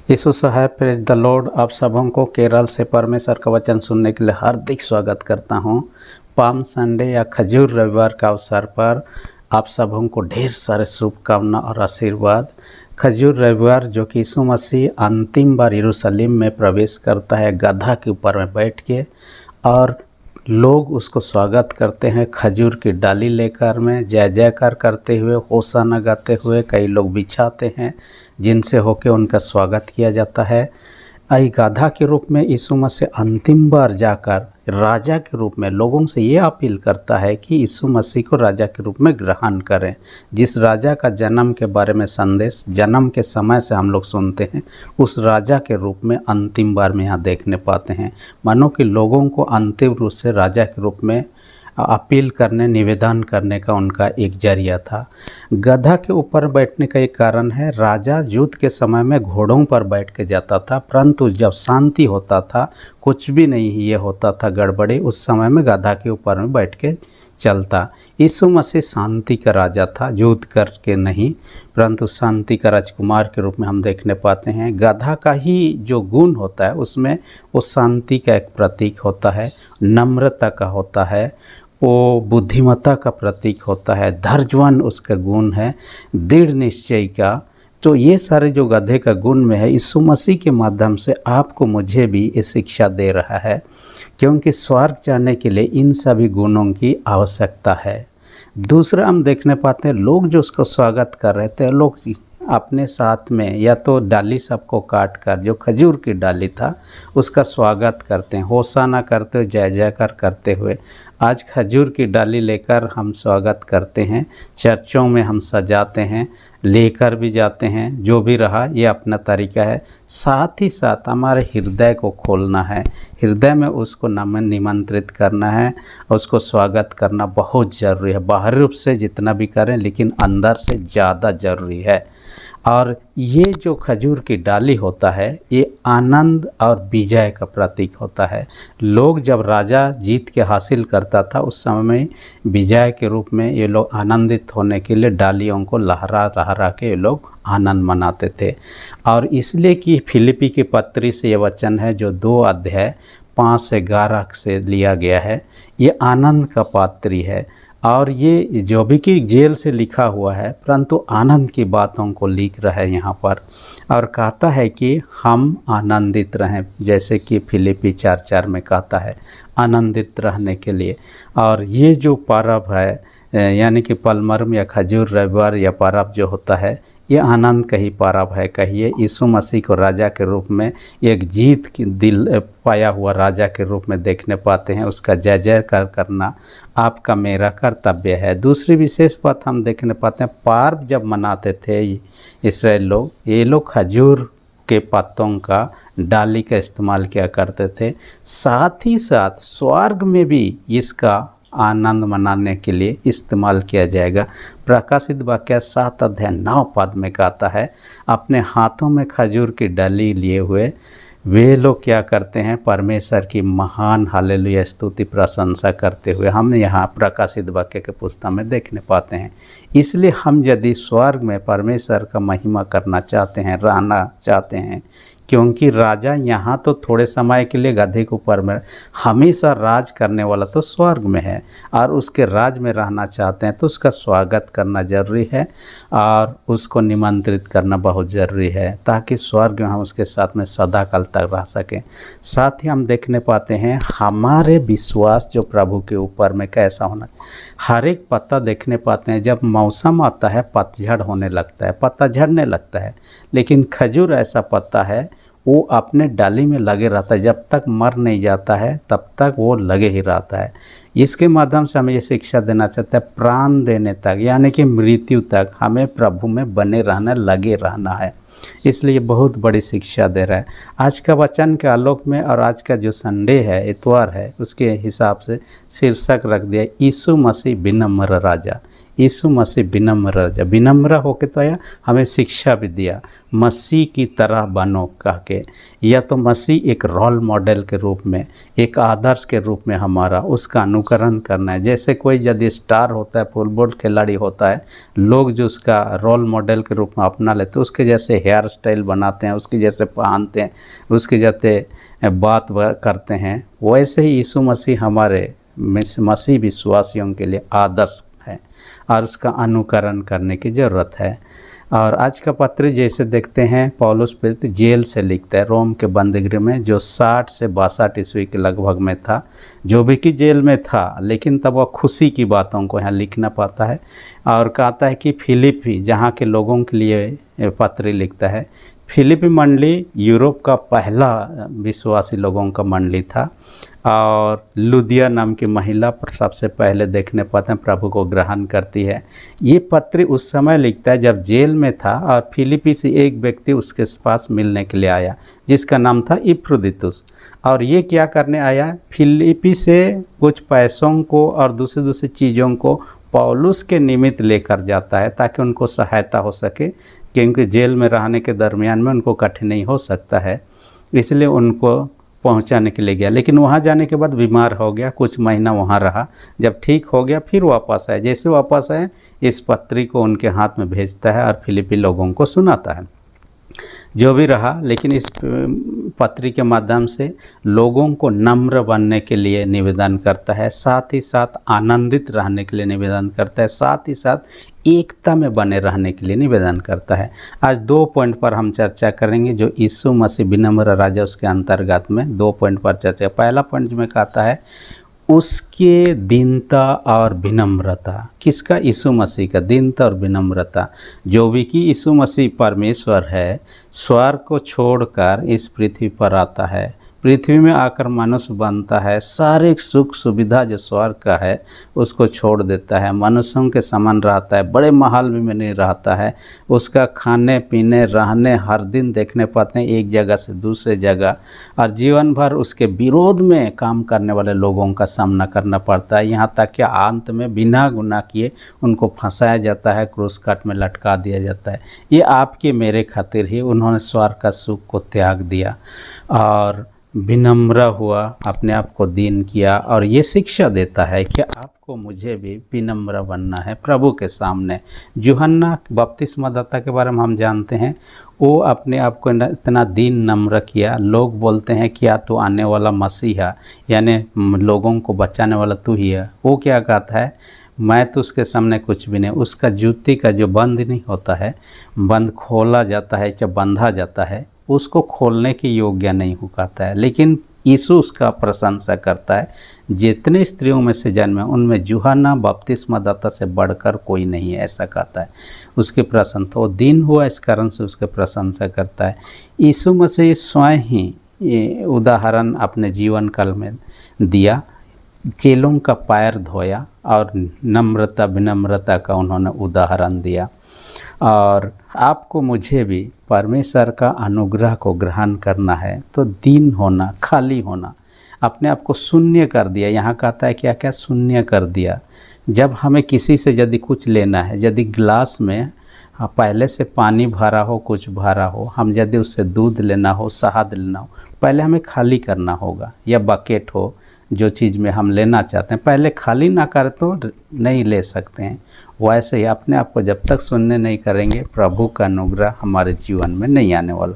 यीशु साहब praise the Lord. आप सबों को केरल से परमेश्वर का वचन सुनने के लिए हार्दिक स्वागत करता हूं। पाम संडे या खजूर रविवार का अवसर पर आप सबों को ढेर सारे शुभकामना और आशीर्वाद। खजूर रविवार जो कि यीशु मसीह अंतिम बार यरूशलेम में प्रवेश करता है गधा के ऊपर में बैठ के, और लोग उसको स्वागत करते हैं खजूर की डाली लेकर में, जय जयकार करते हुए, होशाना गाते हुए। कई लोग बिछाते हैं जिनसे होके उनका स्वागत किया जाता है। आई गाधा के रूप में यीशु मसीह अंतिम बार जाकर राजा के रूप में लोगों से ये अपील करता है कि यीशु मसीह को राजा के रूप में ग्रहण करें। जिस राजा का जन्म के बारे में संदेश जन्म के समय से हम लोग सुनते हैं, उस राजा के रूप में अंतिम बार में यहाँ देखने पाते हैं। मानो कि लोगों को अंतिम रूप से राजा के रूप में अपील करने, निवेदन करने का उनका एक जरिया था। गधा के ऊपर बैठने का एक कारण है, राजा युद्ध के समय में घोड़ों पर बैठ के जाता था, परंतु जब शांति होता था, कुछ भी नहीं ये होता था गड़बड़ी, उस समय में गधा के ऊपर में बैठ के चलता। यीशु मसीह शांति का राजा था, युद्ध करके नहीं, परंतु शांति का राजकुमार के रूप में हम देखने पाते हैं। गधा का ही जो गुण होता है उसमें वो शांति का एक प्रतीक होता है, नम्रता का होता है, वो बुद्धिमत्ता का प्रतीक होता है, धैर्यवान उसका गुण है, दृढ़ निश्चय का। तो ये सारे जो गधे का गुण में है, यीशु मसीह के माध्यम से आपको मुझे भी ये शिक्षा दे रहा है, क्योंकि स्वर्ग जाने के लिए इन सभी गुणों की आवश्यकता है। दूसरा हम देखने पाते हैं, लोग जो उसको स्वागत कर रहे थे, लोग अपने साथ में या तो डाली सबको काट कर, जो खजूर की डाली था, उसका स्वागत करते हैं, होशाना करते हुए, जय जयकार करते हुए। आज खजूर की डाली लेकर हम स्वागत करते हैं, चर्चों में हम सजाते हैं, लेकर भी जाते हैं, जो भी रहा ये अपना तरीका है। साथ ही साथ हमारे हृदय को खोलना है, हृदय में उसको निमंत्रित करना है, उसको स्वागत करना बहुत ज़रूरी है। बाहरी रूप से जितना भी करें, लेकिन अंदर से ज़्यादा ज़रूरी है। और ये जो खजूर की डाली होता है, ये आनंद और विजय का प्रतीक होता है। लोग जब राजा जीत के हासिल करता था, उस समय में विजय के रूप में ये लोग आनंदित होने के लिए डालियों को लहरा लहरा के ये लोग आनंद मनाते थे। और इसलिए कि फिलिपी की पत्री से ये वचन है, जो 2 अध्याय 5 से 11 से लिया गया है, ये आनंद का पात्री है। और ये जो भी कि जेल से लिखा हुआ है, परंतु आनंद की बातों को लिख रहा है यहाँ पर, और कहता है कि हम आनंदित रहें, जैसे कि फिलिपी 4:4 में कहता है आनंदित रहने के लिए। और ये जो पर्व है, यानी कि पलमर्म या खजूर रविवार या पर्व जो होता है, ये आनंद का ही पर्व है। कहिए यीशु मसीह को राजा के रूप में, एक जीत की दिल पाया हुआ राजा के रूप में देखने पाते हैं। उसका जय जयकार करना आपका मेरा कर्तव्य है। दूसरी विशेष बात हम देखने पाते हैं, पर्व जब मनाते थे इस्राएल लोग, ये लोग खजूर के पत्तों का, डाली का इस्तेमाल किया करते थे। साथ ही साथ स्वर्ग में भी इसका आनंद मनाने के लिए इस्तेमाल किया जाएगा। प्रकाशित वाक्य 7 अध्याय 9 पद में कहता है, अपने हाथों में खजूर की डाली लिए हुए वे लोग क्या करते हैं, परमेश्वर की महान हालेलुया स्तुति प्रशंसा करते हुए हम यहाँ प्रकाशित वाक्य के पुस्तक में देखने पाते हैं। इसलिए हम यदि स्वर्ग में परमेश्वर का महिमा करना चाहते हैं, रहना चाहते हैं, क्योंकि राजा यहाँ तो थोड़े समय के लिए गधे के ऊपर में, हमेशा राज करने वाला तो स्वर्ग में है, और उसके राज में रहना चाहते हैं तो उसका स्वागत करना जरूरी है और उसको निमंत्रित करना बहुत ज़रूरी है, ताकि स्वर्ग में हम उसके साथ में सदा काल तक रह सकें। साथ ही हम देखने पाते हैं हमारे विश्वास जो प्रभु के ऊपर में कैसा होना। हर एक पत्ता देखने पाते हैं, जब मौसम आता है पतझड़ होने लगता है, पत्ता झड़ने लगता है, लेकिन खजूर ऐसा पत्ता है, वो अपने डाली में लगे रहता है, जब तक मर नहीं जाता है तब तक वो लगे ही रहता है। इसके माध्यम से हमें ये शिक्षा देना चाहता है, प्राण देने तक, यानी कि मृत्यु तक हमें प्रभु में बने रहना, लगे रहना है। इसलिए बहुत बड़ी शिक्षा दे रहा है। आज का वचन के आलोक में और आज का जो संडे है, इतवार है, उसके हिसाब से शीर्षक रख दिया यीशु मसीह विनम्र राजा। यीशु मसीह विनम्र होके तो आया, हमें शिक्षा भी दिया मसीह की तरह बनो कह के। या तो मसीह एक रोल मॉडल के रूप में, एक आदर्श के रूप में हमारा उसका अनुकरण करना है। जैसे कोई यदि स्टार होता है, फुटबॉल खिलाड़ी होता है, लोग जो उसका रोल मॉडल के रूप में अपना लेते हैं, उसके जैसे हेयर स्टाइल बनाते हैं, उसके जैसे पहनते हैं, उसके जैसे बात करते हैं, वैसे ही यीशु मसीह हमारे मसीह विश्वासियों के लिए आदर्श है और उसका अनुकरण करने की ज़रूरत है। और आज का पत्र जैसे देखते हैं, पौलुस प्रेरित जेल से लिखता है, रोम के बंदीगृह में, जो 60 से 62 ईस्वी के लगभग में था, जो भी कि जेल में था, लेकिन तब वह खुशी की बातों को यहाँ लिखना पाता है। और कहता है कि फिलिपी जहाँ के लोगों के लिए पत्र लिखता है। फिलिपी मंडली यूरोप का पहला विश्वासी लोगों का मंडली था और लुदिया नाम की महिला सबसे पहले देखने पाते हैं प्रभु को ग्रहण करती है। ये पत्र उस समय लिखता है जब जेल में था और फिलिपी से एक व्यक्ति उसके पास मिलने के लिए आया जिसका नाम था इफ्रुदितुस। और ये क्या करने आया, फिलिपी से कुछ पैसों को और दूसरी चीज़ों को पौलुस के निमित्त लेकर जाता है ताकि उनको सहायता हो सके, क्योंकि जेल में रहने के दरमियान में उनको कठिनाई हो सकता है, इसलिए उनको पहुंचाने के लिए गया। लेकिन वहां जाने के बाद बीमार हो गया, कुछ महीना वहां रहा, जब ठीक हो गया फिर वापस आए। जैसे वापस आए इस पत्री को उनके हाथ में भेजता है और फिलिपी लोगों को सुनाता है। जो भी रहा, लेकिन इस पत्री के माध्यम से लोगों को नम्र बनने के लिए निवेदन करता है, साथ ही साथ आनंदित रहने के लिए निवेदन करता है, साथ ही साथ एकता में बने रहने के लिए निवेदन करता है। आज 2 पॉइंट पर हम चर्चा करेंगे जो यीशु मसीह विनम्र राजा उसके अंतर्गत में 2 पॉइंट पर चर्चा। पहला पॉइंट में कहता है उसके दीनता और विनम्रता। किसका? यीशु मसीह का दीनता और विनम्रता। जो भी कि यीशु मसीह परमेश्वर है, स्वर्ग को छोड़कर इस पृथ्वी पर आता है, पृथ्वी में आकर मनुष्य बनता है, सारे सुख सुविधा जो स्वर्ग का है उसको छोड़ देता है, मनुष्यों के समान रहता है, बड़े महल में नहीं रहता है, उसका खाने पीने रहने हर दिन देखने पाते हैं एक जगह से दूसरे जगह, और जीवन भर उसके विरोध में काम करने वाले लोगों का सामना करना पड़ता है। यहाँ तक कि अंत में बिना गुनाह किए उनको फंसाया जाता है, क्रूस काट में लटका दिया जाता है। ये आपके मेरे खातिर ही उन्होंने स्वर्ग का सुख को त्याग दिया और विनम्र हुआ, अपने आप को दीन किया। और ये शिक्षा देता है कि आपको मुझे भी विनम्र बनना है प्रभु के सामने। यूहन्ना बपतिस्मादाता के बारे में हम जानते हैं, वो अपने आप को इतना दीन नम्र किया। लोग बोलते हैं कि या तो आने वाला मसीह है, यानी लोगों को बचाने वाला तू ही है। वो क्या कहता है, मैं तो उसके सामने कुछ भी नहीं। उसका जूती का जो बंद नहीं होता है, बंद खोला जाता है, जब बंधा जाता है, उसको खोलने के योग्य नहीं हो पाता है। लेकिन यीशु उसका प्रशंसा करता है, जितने स्त्रियों में से जन्मे उनमें यूहन्ना बपतिस्मादाता से बढ़कर कोई नहीं है, ऐसा कहता है। उसके प्रशंसा, वो दीन हुआ इस कारण से उसके प्रशंसा करता है। यीशु मसीह स्वयं ही ये उदाहरण अपने जीवन काल में दिया, चेलों का पैर धोया और नम्रता विनम्रता का उन्होंने उदाहरण दिया। और आपको मुझे भी परमेश्वर का अनुग्रह को ग्रहण करना है तो दीन होना, खाली होना, अपने आप को शून्य कर दिया। यहाँ कहता है क्या क्या शून्य कर दिया। जब हमें किसी से यदि कुछ लेना है, यदि गिलास में पहले से पानी भरा हो, कुछ भरा हो, हम यदि उससे दूध लेना हो, शहद लेना हो, पहले हमें खाली करना होगा। या बकेट हो, जो चीज़ में हम लेना चाहते हैं, पहले खाली ना कर तो नहीं ले सकते हैं। वैसे ही अपने आप को जब तक शून्य नहीं करेंगे, प्रभु का अनुग्रह हमारे जीवन में नहीं आने वाला।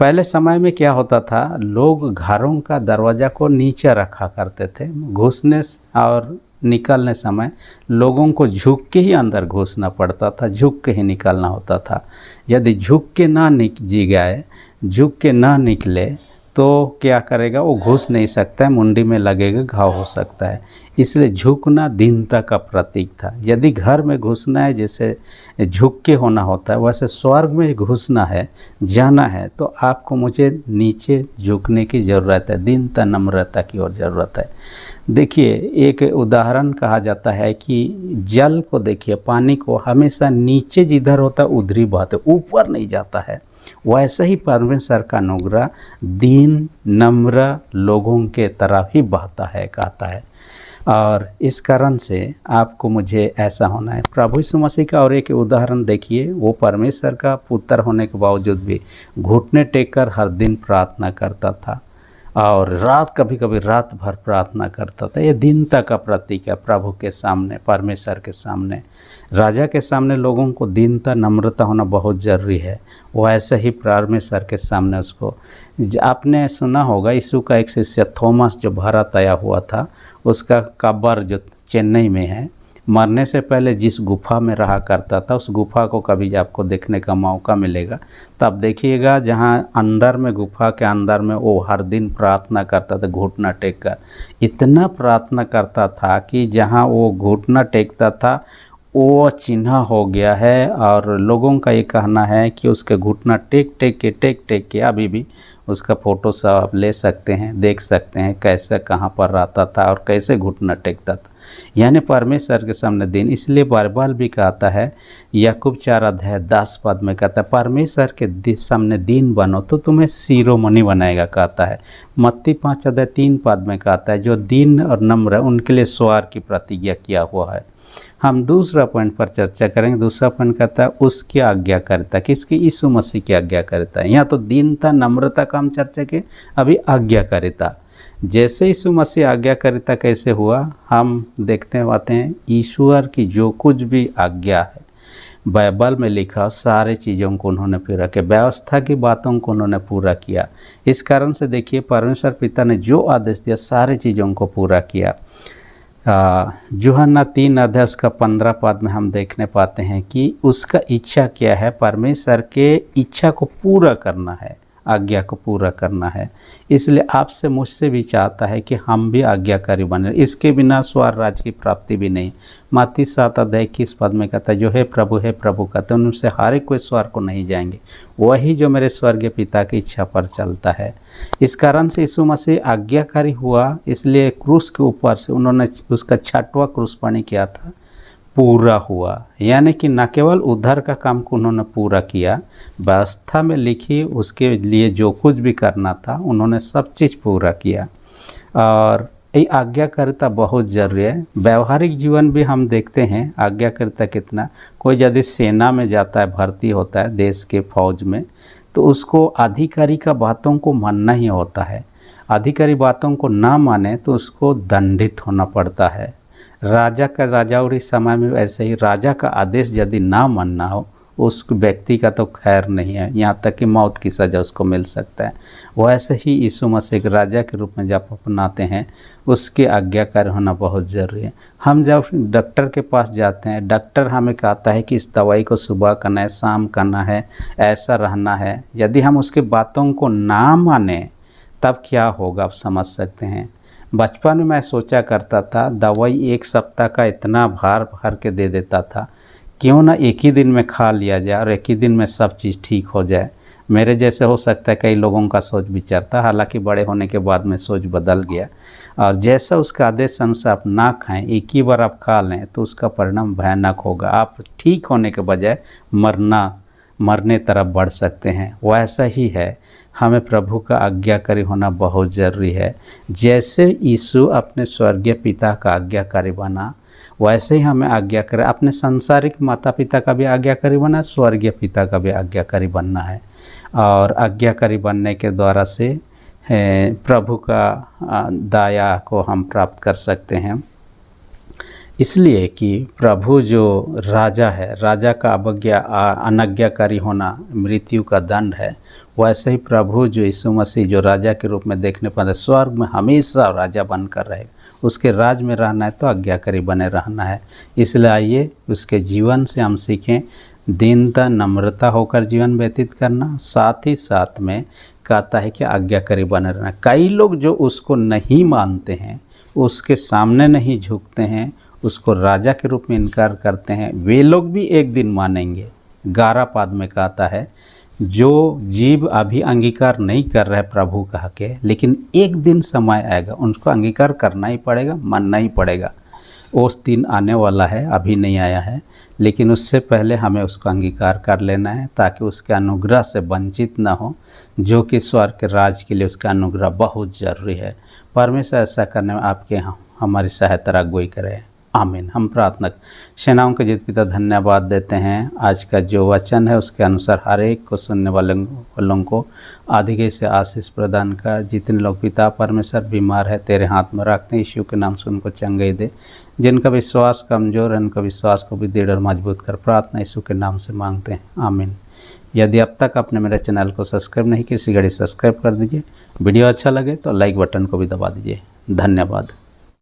पहले समय में क्या होता था, लोग घरों का दरवाज़ा को नीचे रखा करते थे। घुसने और निकलने समय लोगों को झुक के ही अंदर घुसना पड़ता था, झुक के ही निकलना होता था। यदि झुक के ना जी गए, झुक के ना निकले तो क्या करेगा, वो घुस नहीं सकता है, मुंडी में लगेगा, घाव हो सकता है। इसलिए झुकना दीनता का प्रतीक था। यदि घर में घुसना है जैसे झुक के होना होता है, वैसे स्वर्ग में घुसना है, जाना है, तो आपको मुझे नीचे झुकने की ज़रूरत है, दीनता नम्रता की और ज़रूरत है। देखिए, एक उदाहरण कहा जाता है कि जल को देखिए, पानी को हमेशा नीचे जिधर होता है उधर ही बहता है, ऊपर नहीं जाता है। वैसे ही परमेश्वर का अनुग्रह दीन नम्र लोगों के तरफ ही बहता है, कहता है। और इस कारण से आपको मुझे ऐसा होना है। प्रभु यीशु मसीह का और एक उदाहरण देखिए, वो परमेश्वर का पुत्र होने के बावजूद भी घुटने टेक कर हर दिन प्रार्थना करता था और कभी कभी रात भर प्रार्थना करता था। ये दीनता का प्रतीक है। प्रभु के सामने, परमेश्वर के सामने, राजा के सामने लोगों को दीनता, नम्रता होना बहुत ज़रूरी है। वो ऐसे ही परमेश्वर के सामने उसको, आपने सुना होगा यीशु का एक शिष्य थॉमस जो भारत आया हुआ था, उसका कब्र जो चेन्नई में है, मरने से पहले जिस गुफा में रहा करता था, उस गुफा को कभी आपको देखने का मौका मिलेगा तब देखिएगा, जहाँ अंदर में, गुफा के अंदर में वो हर दिन प्रार्थना करता था घुटना टेक कर। इतना प्रार्थना करता था कि जहाँ वो घुटना टेकता था वो चिन्ह हो गया है। और लोगों का ये कहना है कि उसके घुटना टेक टेक के अभी भी उसका फ़ोटो सब आप ले सकते हैं, देख सकते हैं कैसे, कहाँ पर रहता था और कैसे घुटना टेकता था, यानी परमेश्वर के सामने दिन। इसलिए बाइबल भी कहता है, याकूब 4:10 में कहता है, परमेश्वर के सामने दीन बनो तो तुम्हें शिरोमणि बनाएगा, कहता है। मत्ती 5:3 में कहता है, जो दीन और नम्र है उनके लिए स्वर्ग की प्रतिज्ञा किया हुआ है। हम दूसरा पॉइंट पर चर्चा करेंगे। दूसरा पॉइंट कहता है उसकी आज्ञाकारिता, किसकी? यीशु मसीह की आज्ञाकारिता है। यहाँ तो दीनता, नम्रता का हम चर्चा किए, अभी आज्ञाकारिता। जैसे यीशु मसीह आज्ञाकारिता कैसे हुआ हम देखते आते हैं। ईश्वर की जो कुछ भी आज्ञा है बाइबल में लिखा, सारे चीज़ों को उन्होंने पूरा किया, व्यवस्था की बातों को उन्होंने पूरा किया। इस कारण से देखिए, परमेश्वर पिता ने जो आदेश दिया सारे चीज़ों को पूरा किया। यूहन्ना 3 उसका 15 में हम देखने पाते हैं कि उसका इच्छा क्या है, परमेश्वर के इच्छा को पूरा करना है, आज्ञा को पूरा करना है। इसलिए आपसे, मुझसे भी चाहता है कि हम भी आज्ञाकारी बने, इसके बिना स्वर्ग राज्य की प्राप्ति भी नहीं। मत्ती 7:21 में कहता है, जो है प्रभु कहते हैं, उनसे हर एक कोई स्वर्ग को नहीं जाएंगे, वही जो मेरे स्वर्गीय पिता की इच्छा पर चलता है। इस कारण से यीशु मसीह आज्ञाकारी हुआ, इसलिए क्रूस के ऊपर से उन्होंने उसका 6वां क्रूस पानी किया था, पूरा हुआ। यानी कि न केवल उद्धार का काम को उन्होंने पूरा किया, व्यवस्था में लिखी उसके लिए जो कुछ भी करना था उन्होंने सब चीज़ पूरा किया। और ये आज्ञाकारिता बहुत ज़रूरी है। व्यवहारिक जीवन भी हम देखते हैं आज्ञाकारिता कितना। कोई यदि सेना में जाता है, भर्ती होता है देश के फौज में, तो उसको अधिकारी का बातों को मानना ही होता है। अधिकारी बातों को ना माने तो उसको दंडित होना पड़ता है। राजाउरी समय में ऐसे ही, राजा का आदेश यदि ना मानना हो उस व्यक्ति का तो खैर नहीं है, यहाँ तक कि मौत की सज़ा उसको मिल सकता है। वैसे ही यीशु मसीह एक राजा के रूप में जब अपनाते हैं, उसके आज्ञाकारी होना बहुत ज़रूरी है। हम जब डॉक्टर के पास जाते हैं, डॉक्टर हमें कहता है कि इस दवाई को सुबह करना है, शाम करना है, ऐसा रहना है। यदि हम उसके बातों को ना माने तब क्या होगा, आप समझ सकते हैं। बचपन में मैं सोचा करता था, दवाई 1 सप्ताह का इतना भार भर के दे देता था, क्यों ना एक ही दिन में खा लिया जाए और एक ही दिन में सब चीज़ ठीक हो जाए। मेरे जैसे हो सकता है कई लोगों का सोच विचार था, हालांकि बड़े होने के बाद में सोच बदल गया। और जैसा उसका आदेश अनुसार आप ना खाएं, एक ही बार आप खा लें तो उसका परिणाम भयानक होगा। आप ठीक होने के बजाय मरने तरफ बढ़ सकते हैं। वैसा ही है, हमें प्रभु का आज्ञाकारी होना बहुत ज़रूरी है। जैसे यीशु अपने स्वर्गीय पिता का आज्ञाकारी बना, वैसे ही हमें आज्ञाकारी, अपने सांसारिक माता पिता का भी आज्ञाकारी बना, स्वर्गीय पिता का भी आज्ञाकारी बनना है। और आज्ञाकारी बनने के द्वारा से प्रभु का दया को हम प्राप्त कर सकते हैं। इसलिए कि प्रभु जो राजा है, राजा का अनाज्ञाकारी होना मृत्यु का दंड है, वैसे ही प्रभु जो यीशु मसीह जो राजा के रूप में देखने पाते, स्वर्ग में हमेशा राजा बनकर रहेगा। उसके राज में रहना है तो आज्ञाकारी बने रहना है। इसलिए आइए उसके जीवन से हम सीखें दीनता, नम्रता होकर जीवन व्यतीत करना। साथ ही साथ में कहता है कि आज्ञाकारी बने रहना। कई लोग जो उसको नहीं मानते हैं, उसके सामने नहीं झुकते हैं, उसको राजा के रूप में इनकार करते हैं, वे लोग भी एक दिन मानेंगे। 11 में कहता है, जो जीव अभी अंगीकार नहीं कर रहे प्रभु कह के, लेकिन एक दिन समय आएगा उनको अंगीकार करना ही पड़ेगा, मानना ही पड़ेगा। उस दिन आने वाला है, अभी नहीं आया है, लेकिन उससे पहले हमें उसको अंगीकार कर लेना है ताकि उसके अनुग्रह से वंचित ना हो, जो कि स्वर्ग के राज के लिए उसका अनुग्रह बहुत ज़रूरी है। परमेश्वर ऐसा करने में आपके हमारी सहायता अगुवाई करे। आमीन। हम प्रार्थना सेनाओं के जीत पिता धन्यवाद देते हैं। आज का जो वचन है उसके अनुसार हर एक को सुनने वालों को अधिक से आशीष प्रदान कर। जितने लोग पिता परमेश्वर बीमार है तेरे हाथ में रखते हैं, यीशु के नाम से उनको चंगाई दे। जिनका विश्वास कमज़ोर है उनका विश्वास को भी दृढ़ और मजबूत कर। प्रार्थना यीशु के नाम से मांगते हैं। आमीन। यदि अब तक आपने मेरे चैनल को सब्सक्राइब नहीं किया, इसी घड़ी सब्सक्राइब कर दीजिए। वीडियो अच्छा लगे तो लाइक बटन को भी दबा दीजिए। धन्यवाद।